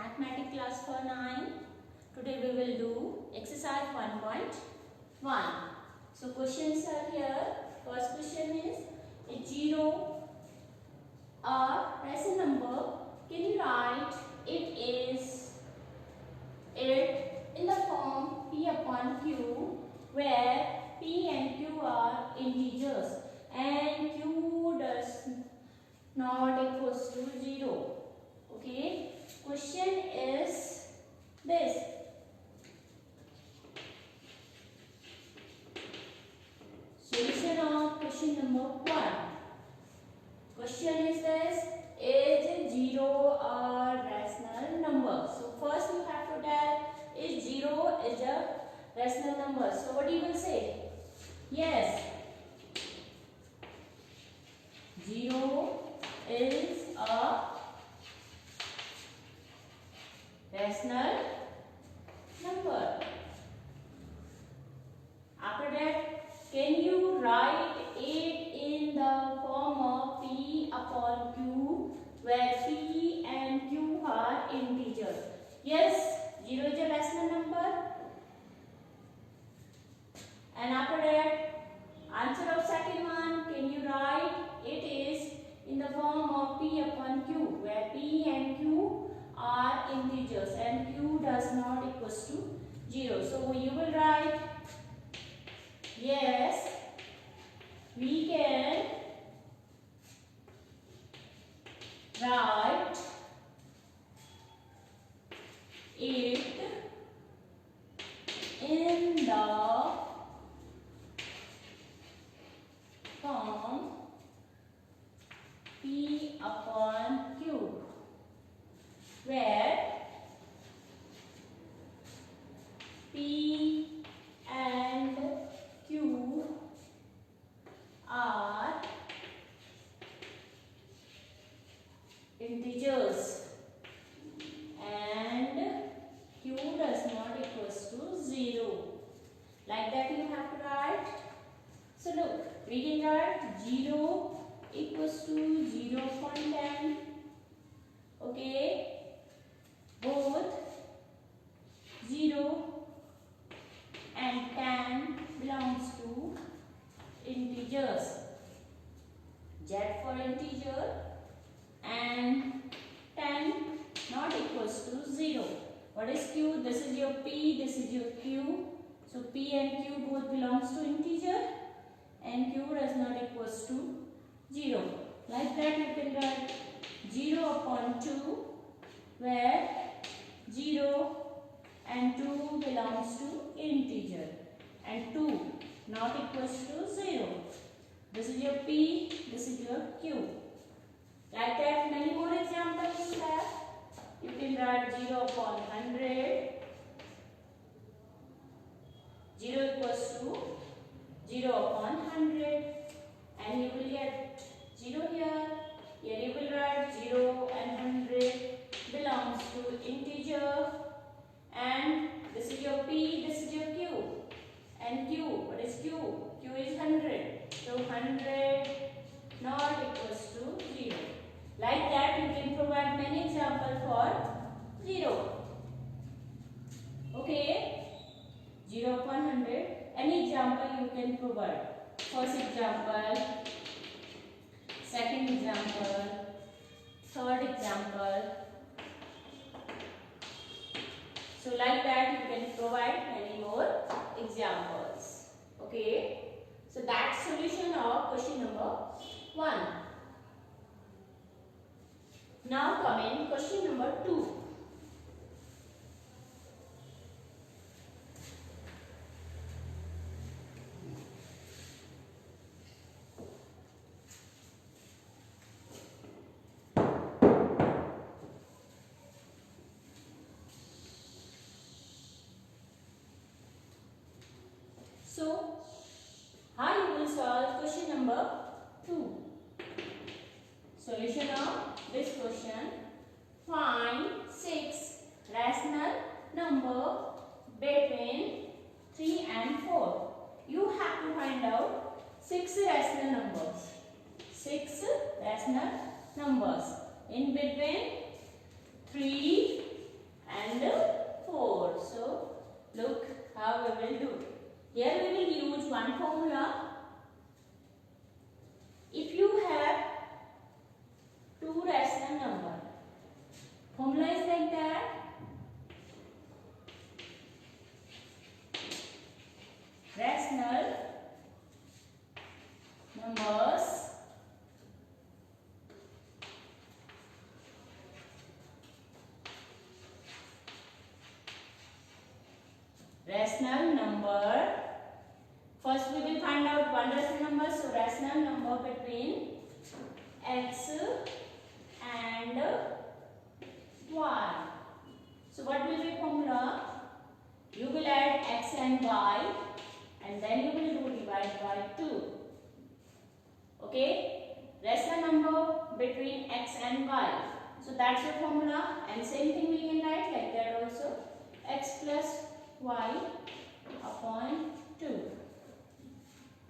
Mathematics class for 9. Today we will do exercise 1.1. So questions are here. First question is a 0 as a number. Can you write it is it in the form P upon Q, where P and Q are integers and Q does not equals to 0. Okay, question is this. Solution of question number 1. Question is this: is 0 a rational number? So first you have to tell is 0 is a rational number. So what you will say? Yes, 0 is a rational number. After that, can you write it in the form of P upon Q, where P and Q are integers? Yes, 0 is a rational number. And after that, answer of second one, can you write it is in the form of P upon Q, where P and Q are integers and Q does not equals to 0. So you will write, yes, we can write it in the form P upon Q, where P and Q are integers and Q does not equals to 0. Like that you have to write. So look, we can write 0 equals to 0.10. Okay, both 0 and 10 belongs to integers. Z for integer and 10 not equals to 0. What is Q? This is your P, this is your Q. So P and Q both belongs to integer and Q does not equals to 0. Like that you can write 0 upon 2, where 0 and 2 belongs to integer and 2 not equals to 0. This is your P, this is your Q. Like that many more examples you have. You can write 0 upon 100. 0 equals to 0 upon 100, and you will get 0 here. Here you will write 0 and 100 belongs to integer, and this is your P, this is your Q. And Q, what is Q? Q is 100. So 100 not equals to 0. Like that you can provide many examples for 0. Okay. 0 upon 100. Any example you can provide. First example, second example, third example. So like that you can provide many more examples. Okay. So that's solution of question number 1. Now coming question number 2. So, how you will solve question number 2? Solution of this question: find 6 rational number between 3 and 4. You have to find out 6 rational numbers. 6 rational numbers in between 3 and 4. So look how we will do. Here we will use one formula. If you have two rational numbers, formula is like that. Rational numbers first we will find out one rational number. So rational number between x and y. So what will be formula? You will add x and y and then you will do divide by 2. Okay? Rational number between x and y. So that's your formula, and same thing we can write like that also. X plus y upon 2.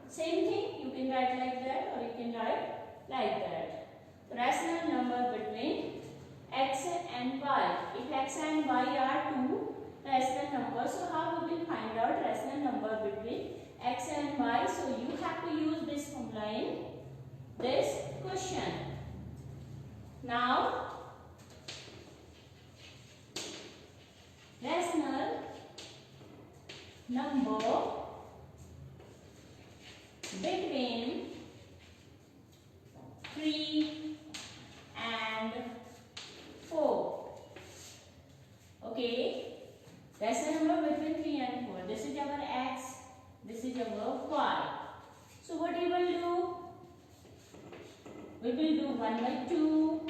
Same thing you can write like that or you can write like that. So rational number between x and y. If x and y are two rational numbers, so how we will find out rational number between x and y? So you have to use this formula in this question. Now rational number between 3 and 4. Okay, rational number between 3 and 4. This is our x, this is our y. So what we will do? We will do 1 by 2,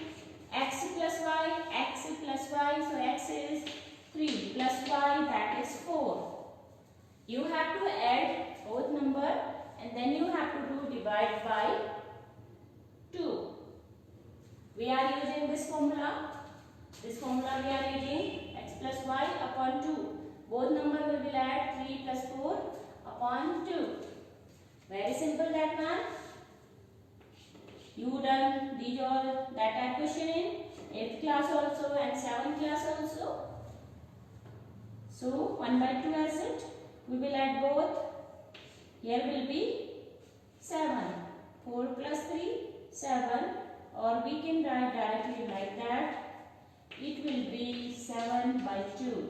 x plus y. So x is 3 plus y, that is 4. You have to add both number and then you have to do divide by 2. We are using this formula. This formula we are using x plus y upon 2. Both number we will add 3 plus 4 upon 2. Very simple that one. You done these all that type question in 8th class also and 7th class also. So 1 by 2 as it. We will add both. Here will be 7. 4 plus 3, 7. Or we can write directly like that. It will be 7 by 2.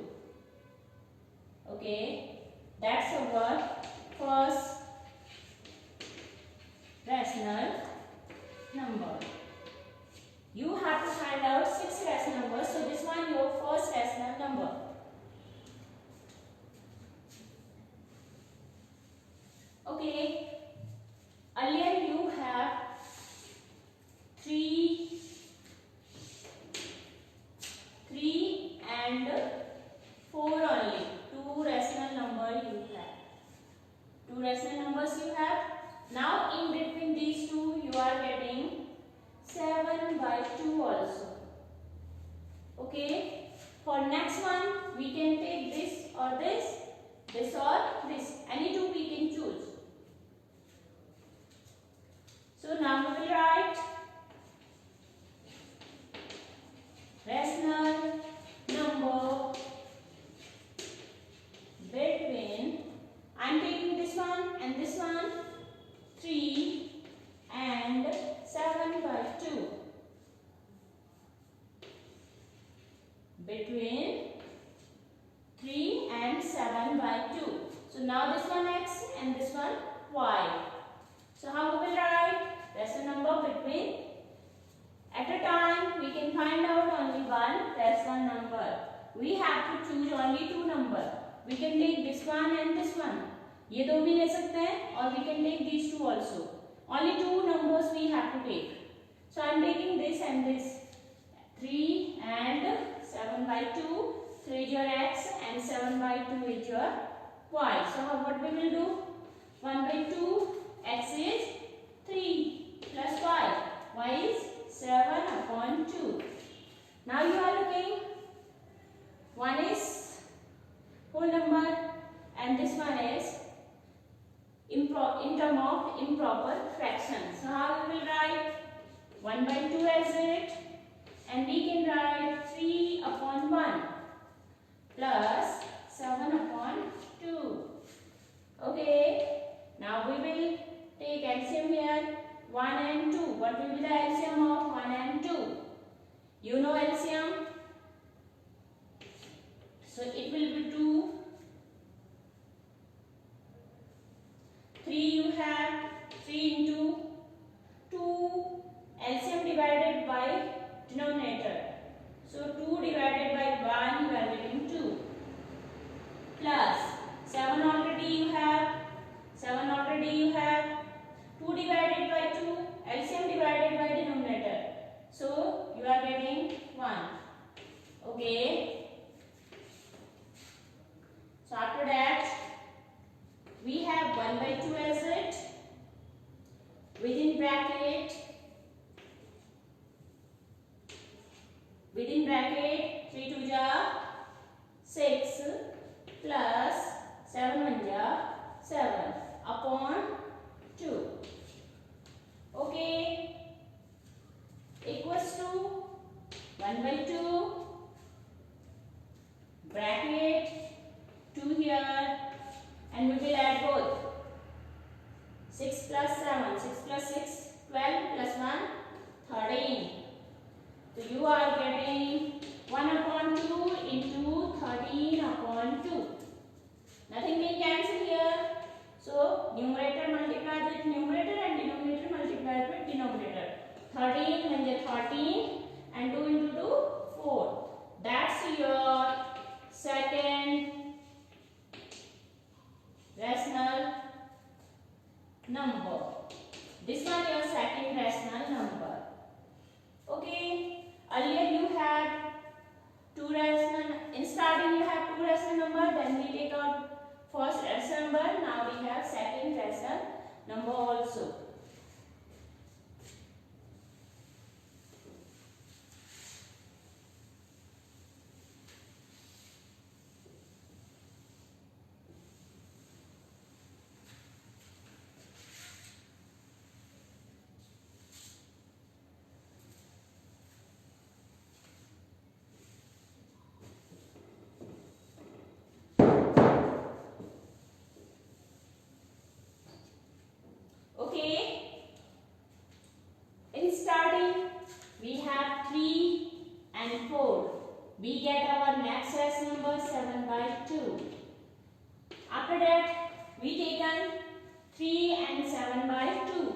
Okay. That's our first rational number. You have to find out 6 rational numbers. So this one your first rational number. Okay. Earlier you have 3 and 4 only. 2 rational number you have. 2 rational numbers you have. Now in between these two you are getting 7 by 2 also. Okay. For next one we can take this or this or this. Any two we can choose. So now we will write rational number between, I am taking this one and this one, 3 and 7 by 2. Between 3 and 7 by 2. So now this one x and this one y. So how we will write rational number between? At a time we can find out only one rational number. We have to choose only 2 number. We can take this one and this one. ये दो भी ले सकते हैं और we can take these two also. Only 2 numbers we have to take. So I am taking this and this. 3 and 7 by 2. 3 is your x and 7 by 2 is your y. So what we will do? 1 by 2. X is 3 plus y. Y is 7 upon 2. Now you are looking. One is whole number and this one is in term of improper fraction. So how we will write 1 by 2 as it, and we can write 3 upon 1. plus 7 upon 2. Okay. Now we will take LCM here. 1 and 2. What will be the LCM of 1 and 2? You know LCM. So it will be 2. 3 you have. 3 into 2. LCM divided by denominator. So 2 divided by 1 you are getting 2. Plus 7 already you have. 7 already you have. 2 divided by 2. LCM divided by denominator. So you are getting 1. Okay. So after that we have 1 by 2 as it. Within bracket 3 2 ja 6 plus 7 1 ja 7 upon 2. Okay. Equals to 1 by 2 bracket 2 here, and we will add both. 6 plus 7, 6 plus 6, 12 plus 1, 13. So you are getting 1 upon 2 into 13 upon 2. Nothing being cancelled here. So numerator multiplied with numerator and denominator multiplied with denominator. 13 when they 13 and 2 into 2, 4. That's your second rational number. This one your second rational number. Okay. Earlier you had two rational. In starting you have two rational number. Then we take out first rational number. Now we have second rational number also. Okay. In starting we have 3 and 4. We get our next rational number 7 by 2. After that we taken 3 and 7 by 2.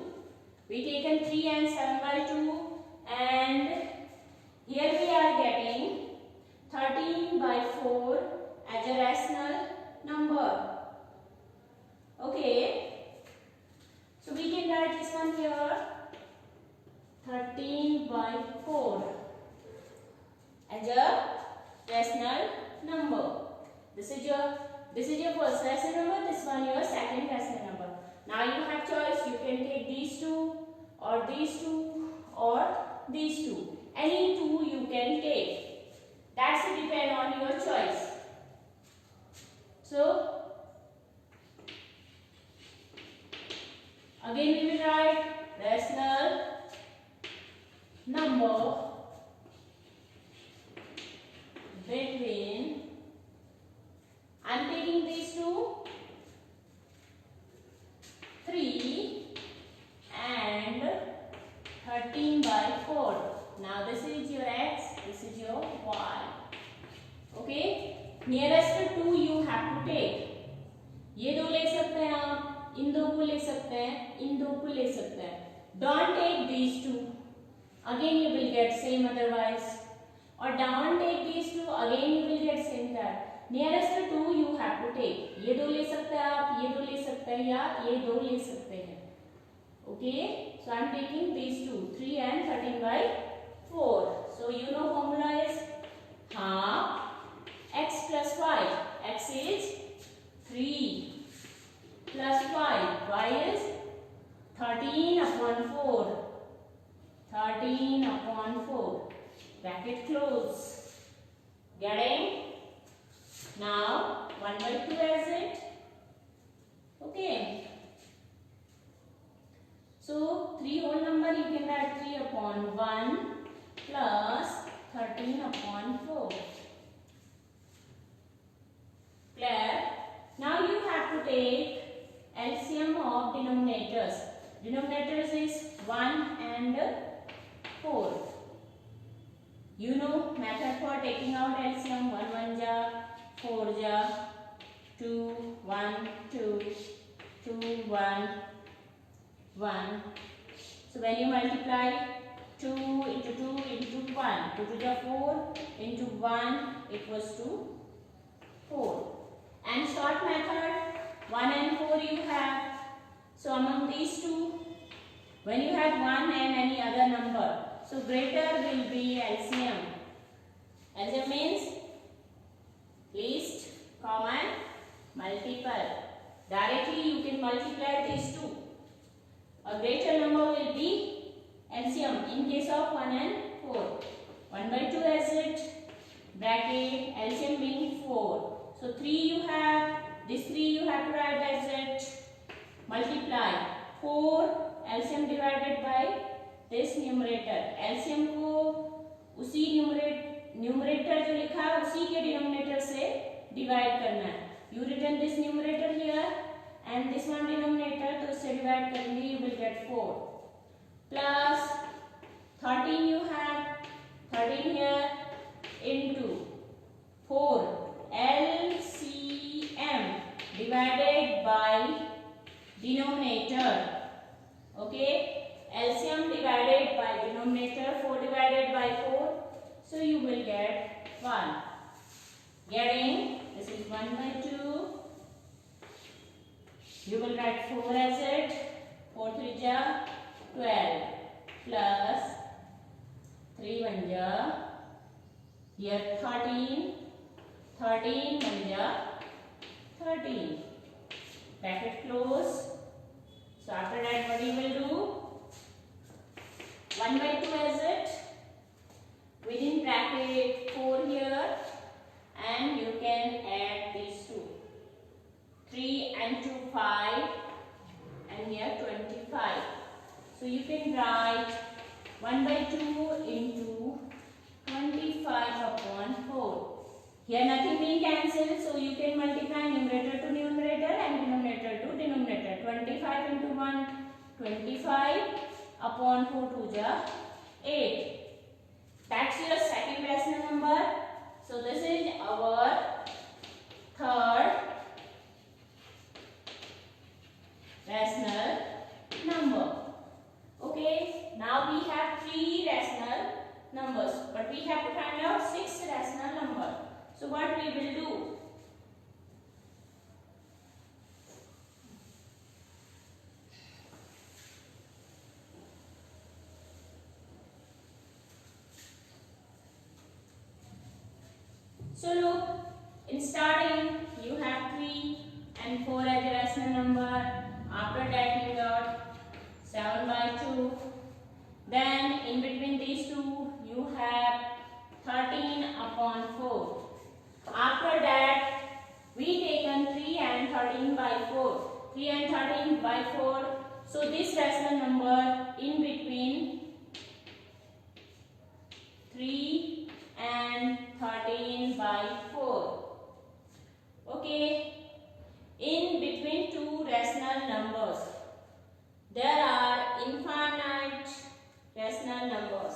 We taken 3 and 7 by 2, and here we are getting 13 by 4 as a rational number. Okay. So we can write this one here 13 by 4 as a rational number. This is your first rational number, this one your second rational number. Now you have choice, you can take these two or these two or these two. Any two you can take. That's depend on your choice. So again we will write rational number between, I am taking these two, 3 and 13 by 4. Now this is your x, this is your y. Okay, nearest to 2 you have to take. ये दो ले सकते हैं आप, इन दो को ले सकते हैं, इन दो को ले सकते हैं. Don't take these two. Again you will get same otherwise. Or don't take these two. Again you will get same that. Nearest to 2 you have to take. ये दो ले सकते हैं आप, ये दो ले सकते हैं या ये दो ले सकते हैं. Okay. So I am taking these two, 3 and 13 by 4. So you know formula is half x plus y. X is 3 plus y. Y is 13 upon 4. 13 upon 4. Bracket close. Getting? Now 1 by 2 as it. Okay. So 3 whole number you can write 3 upon 1 plus 13 upon 4. take LCM of denominators. Denominators is 1 and 4. You know method for taking out LCM. 1 1 ja, 4 ja, 2 1 2, 2 1 1. So when you multiply 2 into 2 into 1, 2 to the 4 into 1 equals to 4. And short method, 1 and 4 you have. So among these two, when you have 1 and any other number, so greater will be LCM. LCM means least common multiple. Directly you can multiply these two. A greater number will be LCM in case of 1 and 4. 1 by 2 as it, bracket, LCM being 4. So 3 you have, this 3 you have to write as it, multiply 4 LCM divided by this numerator. LCM को उसी numerator जो लिखा है उसी के denominator से divide करना है. You written this numerator here and this one denominator, तो इससे डिवाइड करेंगे, you will get 4 plus 13 you have, 13 here into 4 LCM divided by denominator. Okay, LCM divided by denominator, 4 divided by 4, so you will get 1. Getting, this is 1 by 2. You will write 4 as it, 4 3 ja 12 plus 3 1 ja, here 13, 13 1 ja 13. Bracket close. So after that what you will do? 1 by 2 as it, within bracket 4 here, and you can add these two. 3 and 2 5, and here 25. So you can write 1 by 2 into 25 upon 4. Here nothing being cancelled, so you can multiply numerator to numerator and denominator to denominator. 25 into 1, 25 upon 4 2 ja 8. That's your second rational number. So this is our third rational number. Okay, now we have 3 rational numbers, but we have to find out 6 rational number. So what we will do? So look, in starting you have 3 and 4 as a rational number. After that you got 7 by 2. Then in between these two you have 13 upon 4. After that we taken 3 and 13 by 4. 3 and 13 by 4. So this rational number in between 3 and 13 by 4. Okay. In between two rational numbers, there are infinite rational numbers.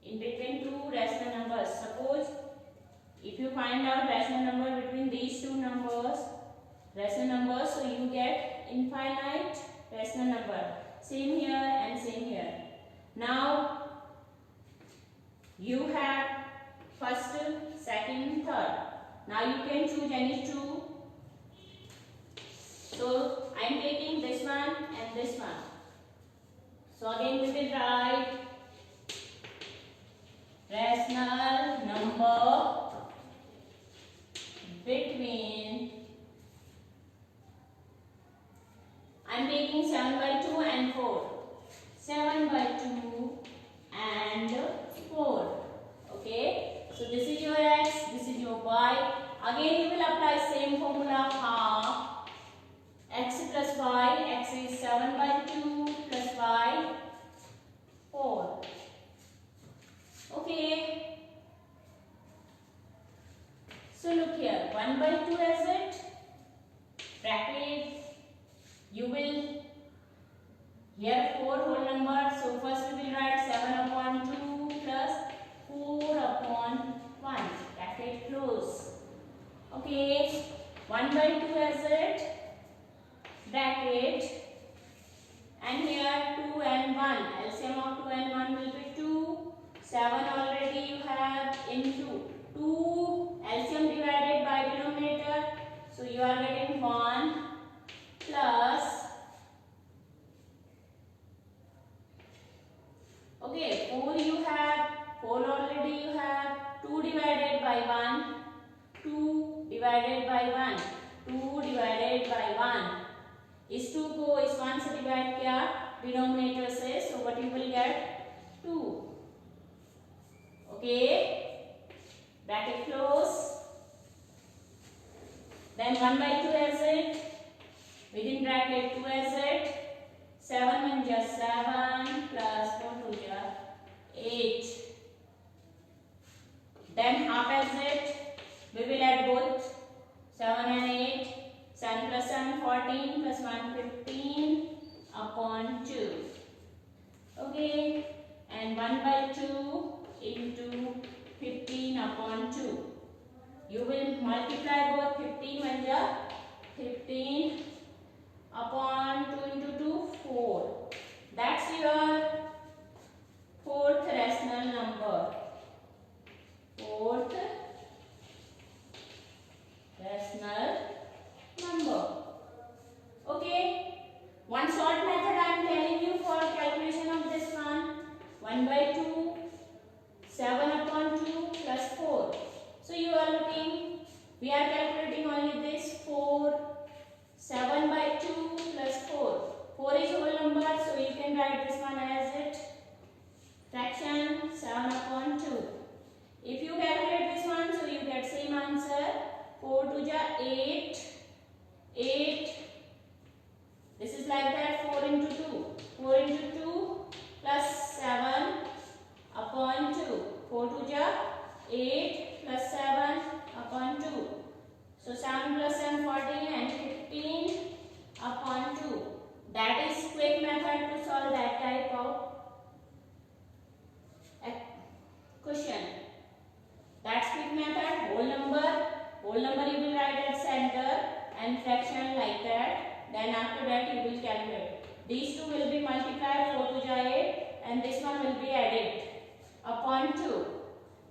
In between two rational numbers, suppose if you find out rational number between these two numbers, rational numbers, so you get infinite rational number. Same here and same here. Now you have first, second, third. Now you can choose any two. So I am taking this one and this one. So again we will write rational number between, I am taking 7 by 2 and 4. 7 by 2 and 4. Okay. So this is your x, this is your y. Again you will apply same formula, half x plus y. X is 7 by 2 plus y 4. Okay. So look here, 1 by 2 as it, by 2 as it bracket, and here 2 and 1. LCM of 2 and 1 will be 2. 7 already you have into 2. LCM divided by denominator. So you are getting 1 plus. Okay, 4 you have. 4 already you have. 2 divided by 1. 2 divided by 1. 2 divided by 1. इस 2 को इस 1 से divide किया denominator से, so what you will get 2. Okay, bracket close. Then 1 by 2 as it, within bracket 2 as it. 7 1 just 7 plus 4 2 just 8. Then half as it, we will add both 7 and 8. 7 plus 7 14 plus 1 15 upon 2. Okay, and 1 by 2 into 15 upon 2. You will multiply both. 15 1 just 15 upon 2 into 2 4. That's your fourth rational number. Fourth rational number. Okay, one short method I am telling you for calculation of this one. 1 by 2, 7 upon 2 plus 4. So you are looking, we are calculating only this 4. 7 by 2 plus 4. 4 is whole number, so you can write this one as it fraction 7 upon 2. If you calculate this one, so you get same answer. 4 2 ja 8. 8. This is like that. 4 into 2. 4 into 2 plus 7 upon 2. 4 2 ja 8 plus 7 upon 2. So 7 plus 7 14 and 15 upon 2. That is quick method to solve that type of question. That's quick method. Whole number you will write at center and fraction like that. Then after that you will calculate. These two will be multiplied. 4 to 8 and this one will be added upon 2.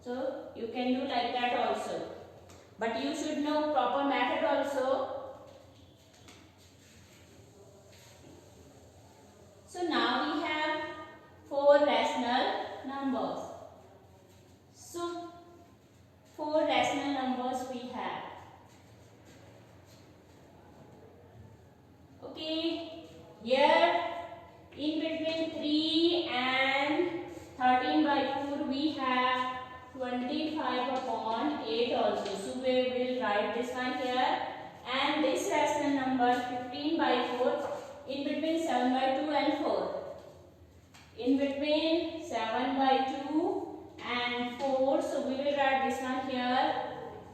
So you can do like that also. But you should know proper method also. So now we have 4 rational numbers. So 4 rational numbers we have. Okay, here in between 3 and 13 by 4 we have 25 upon 8 also. So we will write this one here, and this rational number 15 by 4 in between 7 by 2 and 4. In between 7 by 2 and 4, so we will write this one here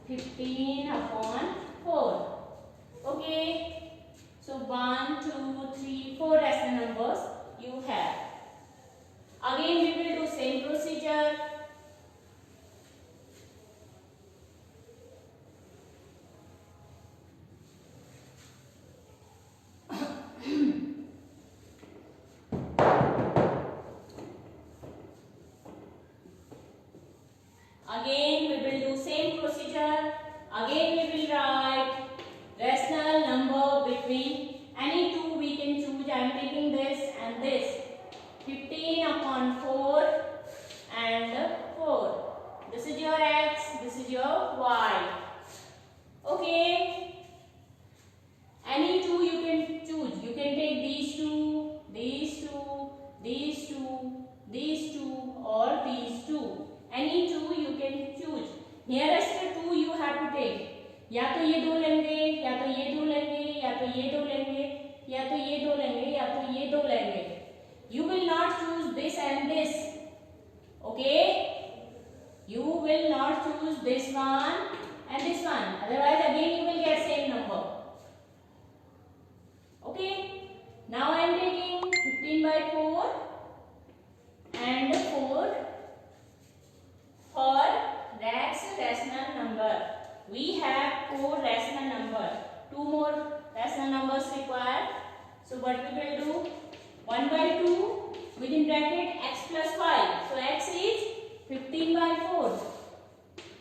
15 upon 4. Okay, so 1 2 3 4 rational numbers you have. Again we will do same procedure. Again we will do same procedure. Again we will write rational number between any two we can choose. I am taking this and this. 15 upon 4 and 4. This is your x, this is your y. Okay. Any two you can choose. You can take these two, these two, these two, these two, or these two. Any two you can choose. Nearest two you have to take. या तो ये दो लेंगे, या तो ये दो लेंगे, या तो ये दो लेंगे, या तो ये दो लेंगे, या तो ये दो लेंगे. You will not choose this and this. Okay? You will not choose this one and this one. Otherwise again you will get same number. Okay? Now I am taking 15 by 4 and 4 for next rational number. We have 4 rational number. 2 two more rational numbers required. So what we will do? 1 by 2 within bracket x plus 5. So x is 15 by 4.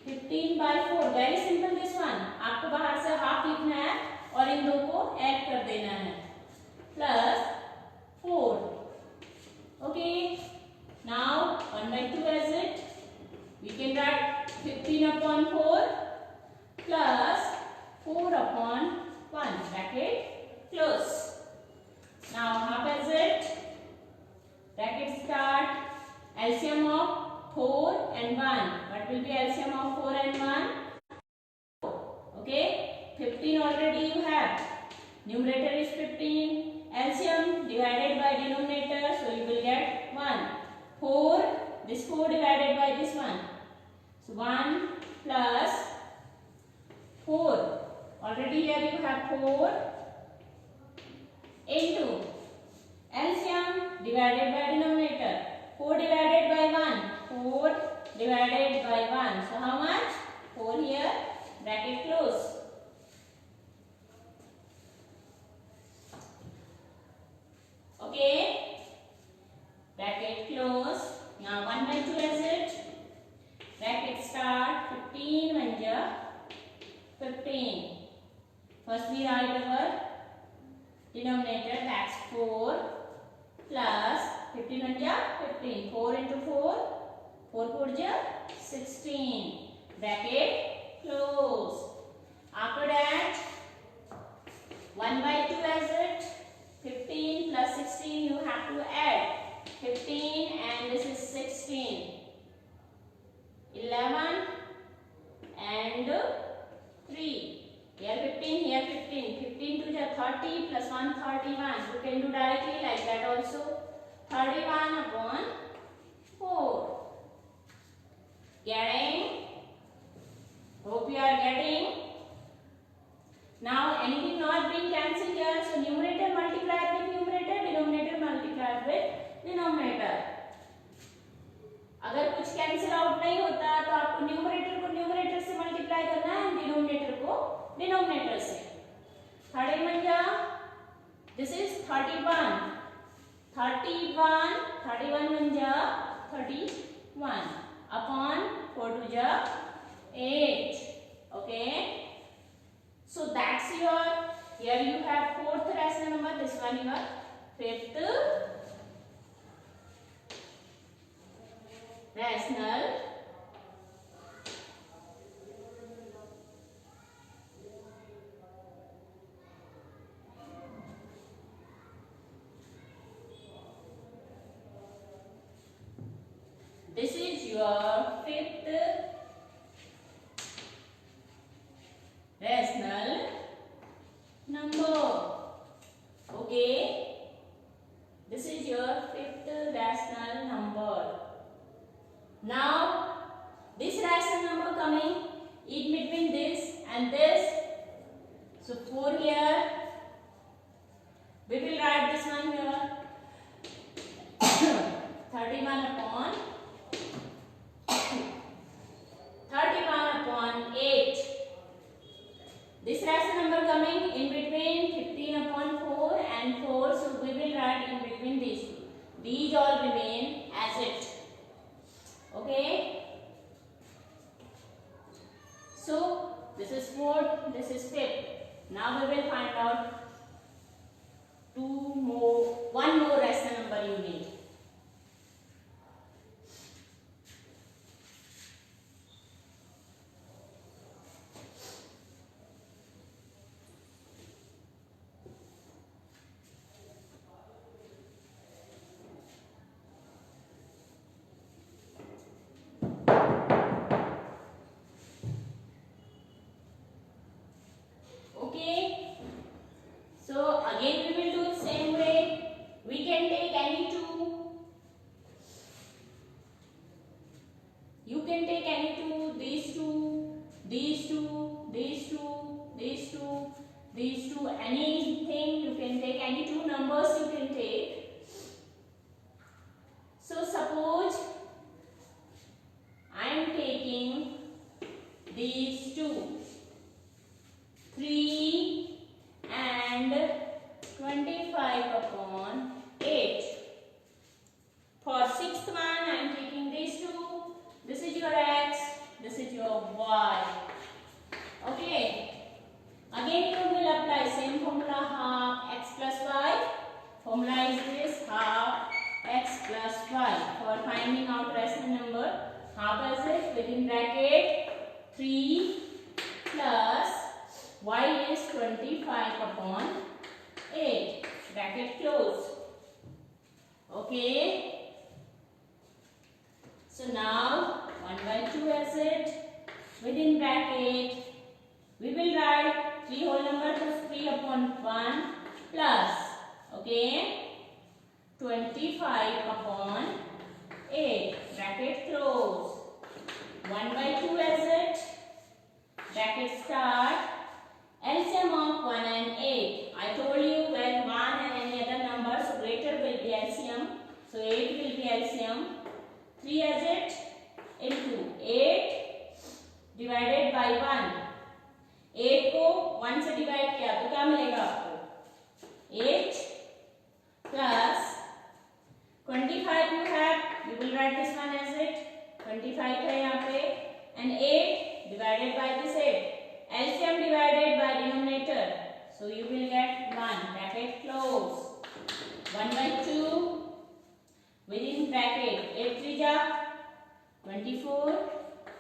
15 by 4. Very simple this one. आपको बाहर से half लिखना है और इन दो को add कर देना है. Plus 4. Okay. Now 1 by 2 as it. We can write 15 upon 4 plus 4 upon 1. Bracket close. Now half as it. Bracket start. LCM of 4 and 1. What will be LCM of 4 and 1? Okay. 15 already you have. Numerator is 15. LCM divided by denominator. So you will get 1. 4. This 4 divided by this one. So 1 plus 4. Already here you have 4 into LCM divided by denominator. 4 divided by 1. 4 divided by 1. So how much? 4 here. Bracket close. Okay. Bracket close. Now 1 by 2 as it. Bracket start. 15 1 15. First we write our denominator, that's 4 plus 15 1 15. 4 into 4. 4 4 16. Bracket close. After that 1 by 2 as it. 15 plus 16 you have to add. 15 and this is 16. 11 and 3. Here 15, here 15. 15 to the 30 plus 1 31. You can do directly like that also. 31 upon 4. Getting? Hope you are getting. Now anything not being cancelled here. So numerator multiplied with numerator, denominator multiplied with denominator. अगर कुछ cancel out नहीं होता तो आपको numerator को numerator से multiply करना है, डिनोमिनेटर को डिनोमिनेटर से. 31 this is 31. 31 1 31 upon 4 2 8. Okay. So that's your, here you have fourth rational number, this one your fifth rational. This is your fifth rational number. Okay. This is your fifth rational number. Now this rational number coming in between this and this. So 4 here. We will write this one here. 31 upon 8. This rational number coming in between 15 upon 4 and 4. So we will write in between these two. These all remain as it. Okay. So this is 4th, this is 5th. Now we will find out one more rational number you need. So again we will do the same way. We can take any two. You can take any two, these two, these two, these two, these two, these two, anything you can take, any two numbers you can take. So suppose I am taking these two, 3 bracket close. Okay. So now 1 by 2 as it. Within bracket, we will write 3 whole number plus 3 upon 1 plus, okay, 25 upon 8. Bracket close. 1 by 2 as it. Bracket start. LCM of 1 and 8. I told you when 1 and any other number, so greater will be LCM. So 8 will be LCM. 3 as it into 8 divided by 1. 8 को 1 से divide किया तो क्या मिलेगा आपको? 8 plus 25 you have. You will write this one as it. 25 है यहाँ पे and 8 divided by this 8. LCM divided by denominator. So you will get 1. Bracket close. 1 by 2 within bracket 8 3 ja 24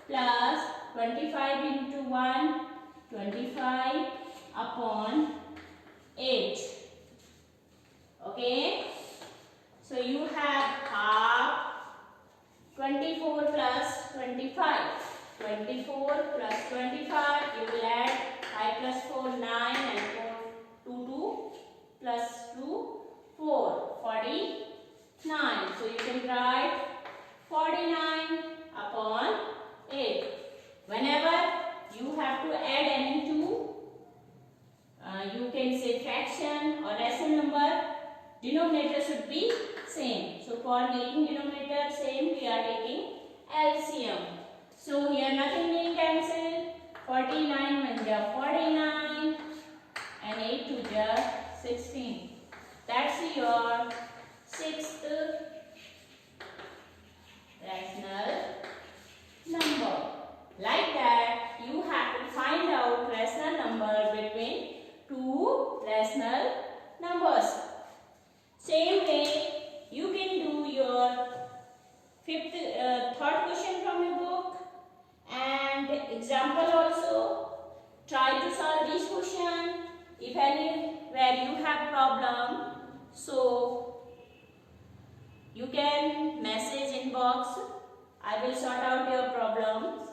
plus 25 into 1 25 upon 8. Okay. So you have half 24 plus 25. 24 plus 25, you will add 5 plus 4, 9 and 4, 2, 2 plus 2, 4, 49. So you can write 49 upon 8. Whenever you have to add any two, you can say fraction or rational number, denominator should be same. So for making denominator same, we are taking LCM. So here nothing being cancelled. 49 1 ja 49 and 8 2 ja 16. That's your sixth rational number. Like that, you have to find out rational number between two rational numbers. Same way, you can do your third question from your book and example also. Try to solve this question. If anywhere you have problem, so you can message inbox. I will sort out your problems.